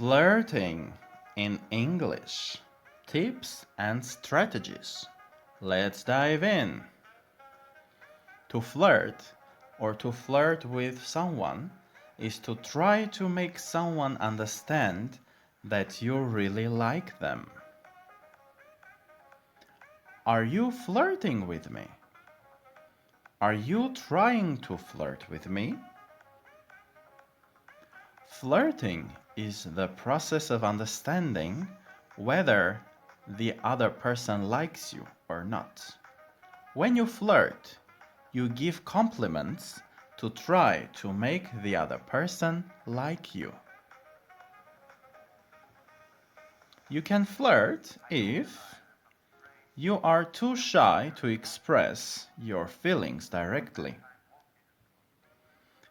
Flirting in English. Tips and strategies. Let's dive in. To flirt or to flirt with someone is to try to make someone understand that you really like them. Are you flirting with me? Are you trying to flirt with me? Flirting is the process of understanding whether the other person likes you or not. When you flirt, you give compliments to try to make the other person like you. You can flirt if you are too shy to express your feelings directly.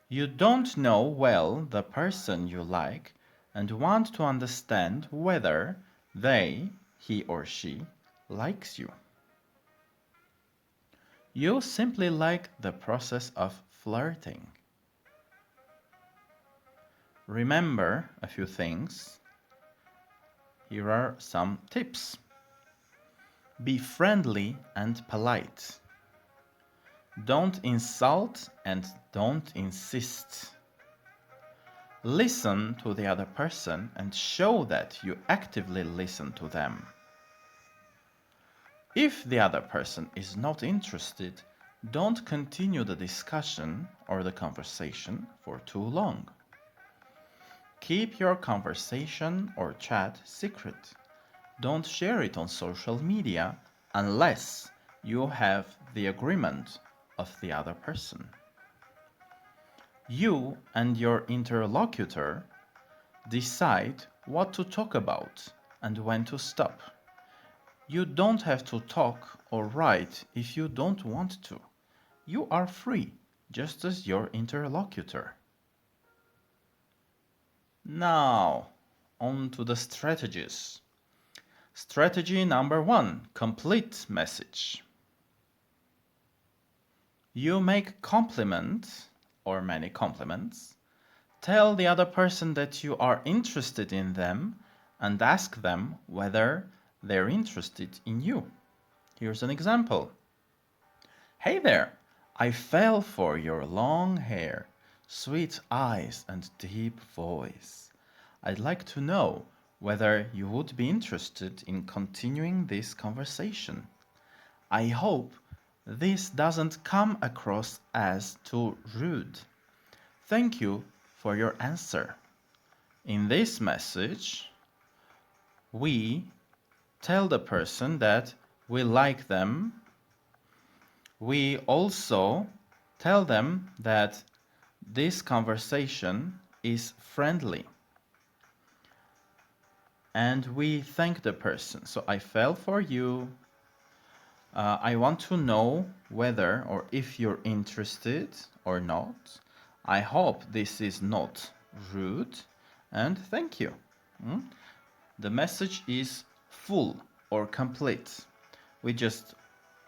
You don't know well the person you like and want to understand whether he or she, likes you. You simply like the process of flirting. Remember a few things. Here are some tips. Be friendly and polite. Don't insult and don't insist. Listen to the other person and show that you actively listen to them. If the other person is not interested, don't continue the discussion or the conversation for too long. Keep your conversation or chat secret. Don't share it on social media unless you have the agreement of the other person. You and your interlocutor decide what to talk about and when to stop. You don't have to talk or write if you don't want to. You are free, just as your interlocutor. Now, on to the strategies. Strategy number 1, complete message. You make compliments or many compliments. Tell the other person that you are interested in them and ask them whether they're interested in you. Here's an example. Hey there, I fell for your long hair, sweet eyes and deep voice. I'd like to know whether you would be interested in continuing this conversation. I hope this doesn't come across as too rude. Thank you for your answer. In this message, we tell the person that we like them. We also tell them that this conversation is friendly. And we thank the person. So I fell for you. I want to know whether or if you're interested or not. I hope this is not rude. And thank you. The message is full or complete. We just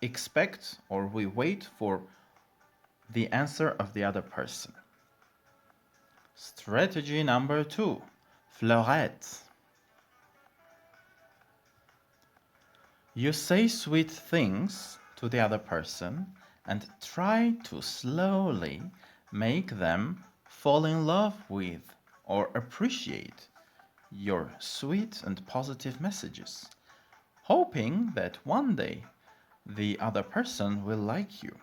expect or we wait for the answer of the other person. Strategy number 2, florets. You say sweet things to the other person and try to slowly make them fall in love with or appreciate your sweet and positive messages, hoping that one day the other person will like you.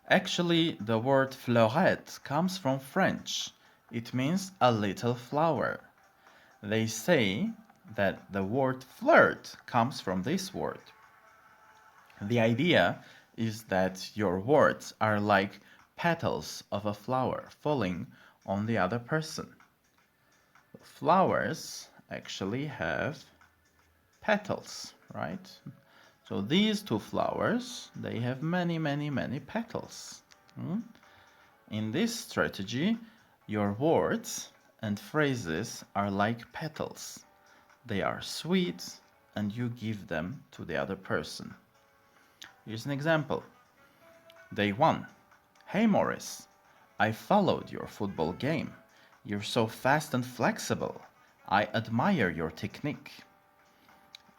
Actually, the word florette comes from French. It means a little flower. They say that the word flirt comes from this word. The idea is that your words are like petals of a flower falling on the other person. Flowers actually have petals, right? So these two flowers, they have many, many, many petals. In this strategy, your words and phrases are like petals. They are sweet and you give them to the other person. Here's an example. Day 1. Hey Morris, I followed your football game. You're so fast and flexible. I admire your technique.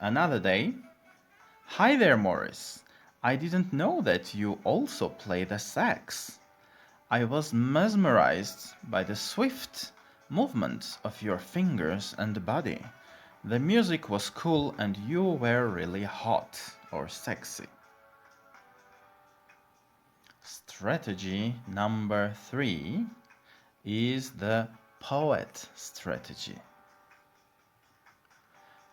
Another day, hi there, Morris. I didn't know that you also play the sax. I was mesmerized by the swift movement of your fingers and body. The music was cool and you were really hot or sexy. Strategy number 3 is the poet strategy.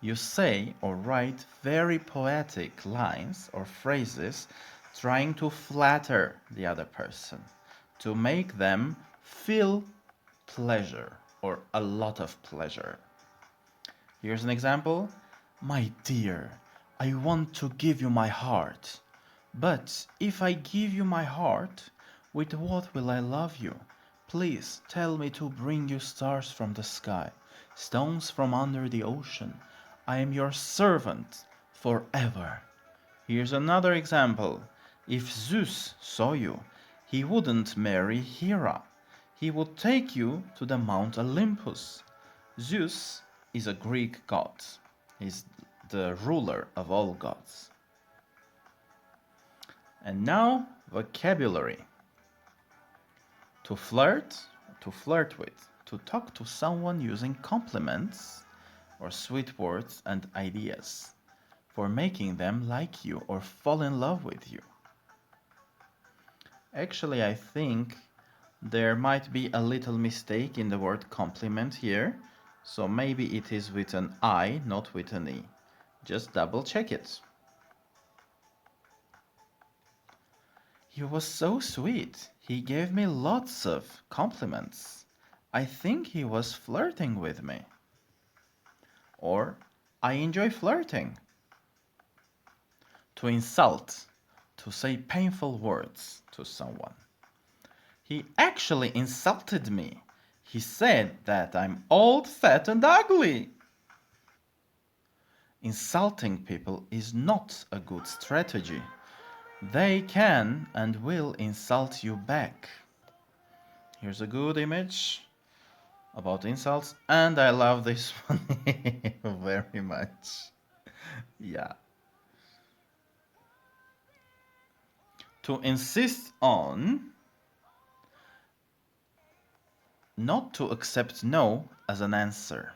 You say or write very poetic lines or phrases trying to flatter the other person, to make them feel pleasure or a lot of pleasure. Here's an example. My dear, I want to give you my heart. But if I give you my heart, with what will I love you? Please tell me to bring you stars from the sky, stones from under the ocean. I am your servant forever. Here's another example. If Zeus saw you, he wouldn't marry Hera. He would take you to the Mount Olympus. Zeus is a Greek god. He's the ruler of all gods. And now, vocabulary. To flirt with, to talk to someone using compliments or sweet words and ideas, for making them like you or fall in love with you. Actually, I think there might be a little mistake in the word compliment here, so maybe it is with an I, not with an E. Just double check it. He was so sweet. He gave me lots of compliments. I think he was flirting with me. Or, I enjoy flirting. To insult, to say painful words to someone. He actually insulted me. He said that I'm old, fat, and ugly. Insulting people is not a good strategy. They can and will insult you back. Here's a good image about insults, and I love this one very much. Yeah. To insist on, not to accept no as an answer.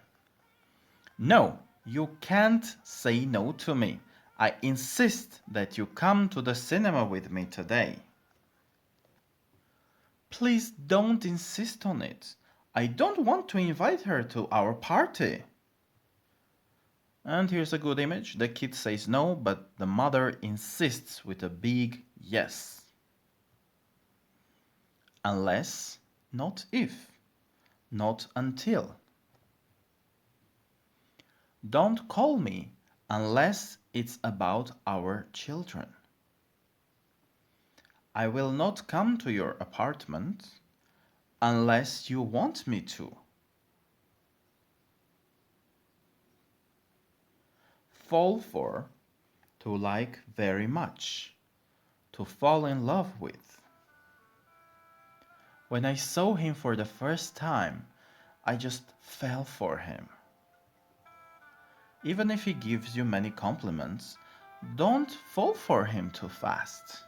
No, you can't say no to me. I insist that you come to the cinema with me today. Please don't insist on it. I don't want to invite her to our party. And here's a good image. The kid says no, but the mother insists with a big yes. Unless, not if, not until. Don't call me unless it's about our children. I will not come to your apartment unless you want me to. Fall for, to like very much, to fall in love with. When I saw him for the first time, I just fell for him. Even if he gives you many compliments, don't fall for him too fast.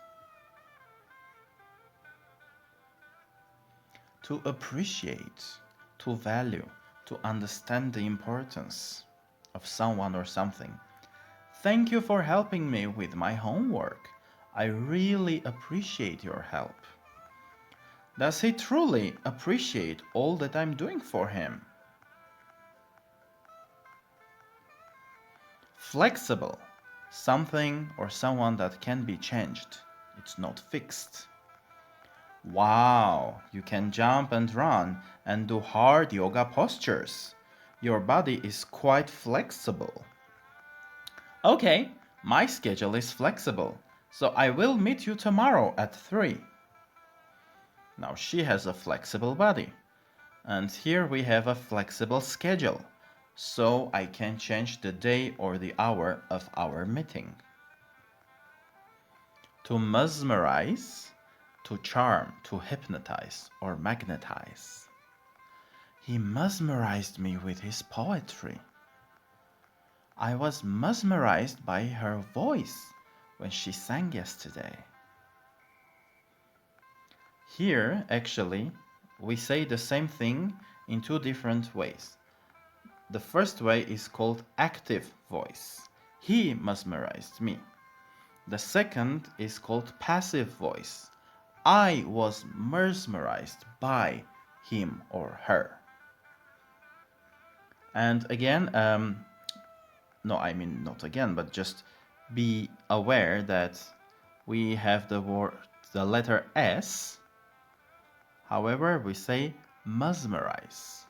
To appreciate, to value, to understand the importance of someone or something. Thank you for helping me with my homework. I really appreciate your help. Does he truly appreciate all that I'm doing for him? Flexible, something or someone that can be changed. It's not fixed. Wow, you can jump and run and do hard yoga postures. Your body is quite flexible. Okay, my schedule is flexible, so I will meet you tomorrow at 3. Now she has a flexible body. And here we have a flexible schedule, so I can change the day or the hour of our meeting. To mesmerize, to charm, to hypnotize or magnetize. He mesmerized me with his poetry. I was mesmerized by her voice when she sang yesterday. Here, actually, we say the same thing in two different ways. The first way is called active voice. He mesmerized me. The second is called passive voice. I was mesmerized by him or her. And again, no, I mean not again, but just be aware that we have the letter S. However, we say mesmerize.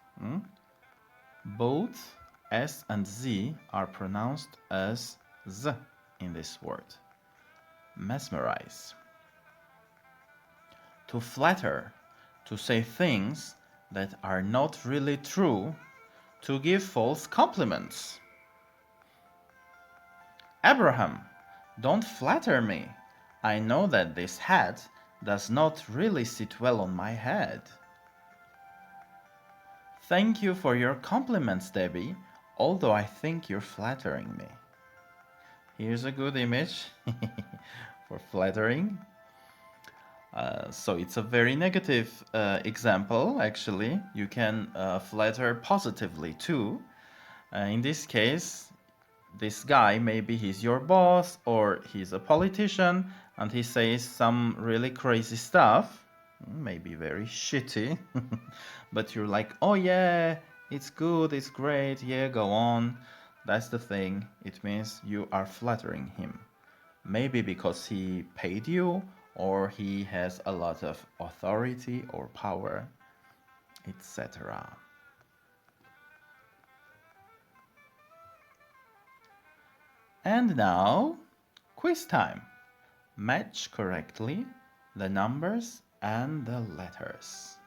Both S and Z are pronounced as Z in this word. Mesmerize. To flatter, to say things that are not really true, to give false compliments. Abraham, don't flatter me. I know that this hat does not really sit well on my head. Thank you for your compliments, Debbie, although I think you're flattering me. Here's a good image for flattering. So it's a very negative example, actually. You can flatter positively too. In this case, this guy, maybe he's your boss or he's a politician and he says some really crazy stuff, maybe very shitty, but you're like, oh yeah, it's good, it's great, yeah, go on. That's the thing. It means you are flattering him. Maybe because he paid you or he has a lot of authority or power, etc. And now, quiz time. Match correctly the numbers and the letters.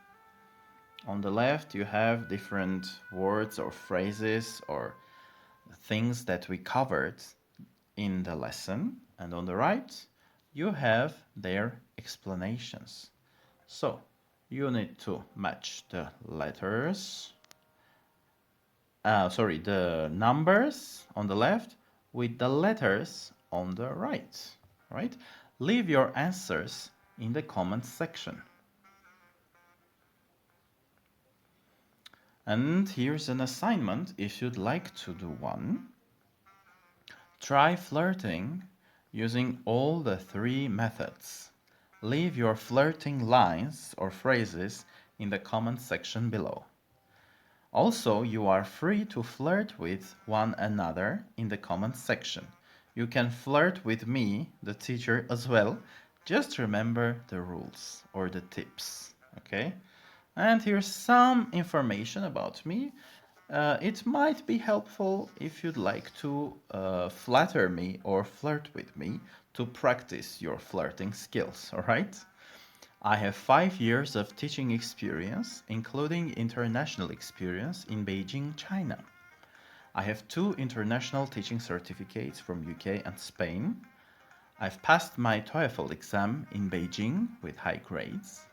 On the left, you have different words or phrases or things that we covered in the lesson. And on the right, you have their explanations. So, you need to match the letters, the numbers on the left with the letters on the right? Leave your answers in the comments section. And here's an assignment if you'd like to do one. Try flirting using all the three methods. Leave your flirting lines or phrases in the comments section below. Also, you are free to flirt with one another in the comments section. You can flirt with me, the teacher, as well. Just remember the rules or the tips, okay? And here's some information about me. It might be helpful if you'd like to flatter me or flirt with me to practice your flirting skills, all right? I have 5 years of teaching experience, including international experience in Beijing, China. I have 2 international teaching certificates from UK and Spain. I've passed my TOEFL exam in Beijing with high grades.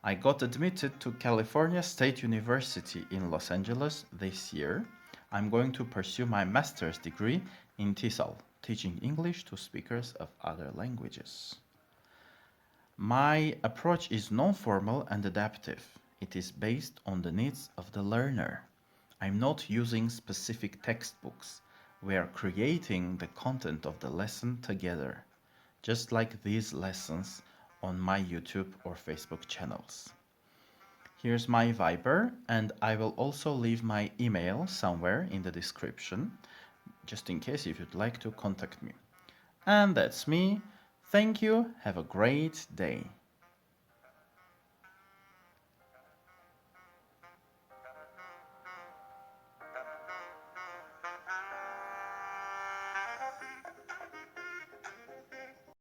I got admitted to California State University in Los Angeles this year. I'm going to pursue my master's degree in TESOL, teaching English to speakers of other languages. My approach is non-formal and adaptive. It is based on the needs of the learner. I'm not using specific textbooks. We are creating the content of the lesson together, just like these lessons on my YouTube or Facebook channels. Here's my Viber, and I will also leave my email somewhere in the description, just in case if you'd like to contact me. And that's me. Thank you. Have a great day.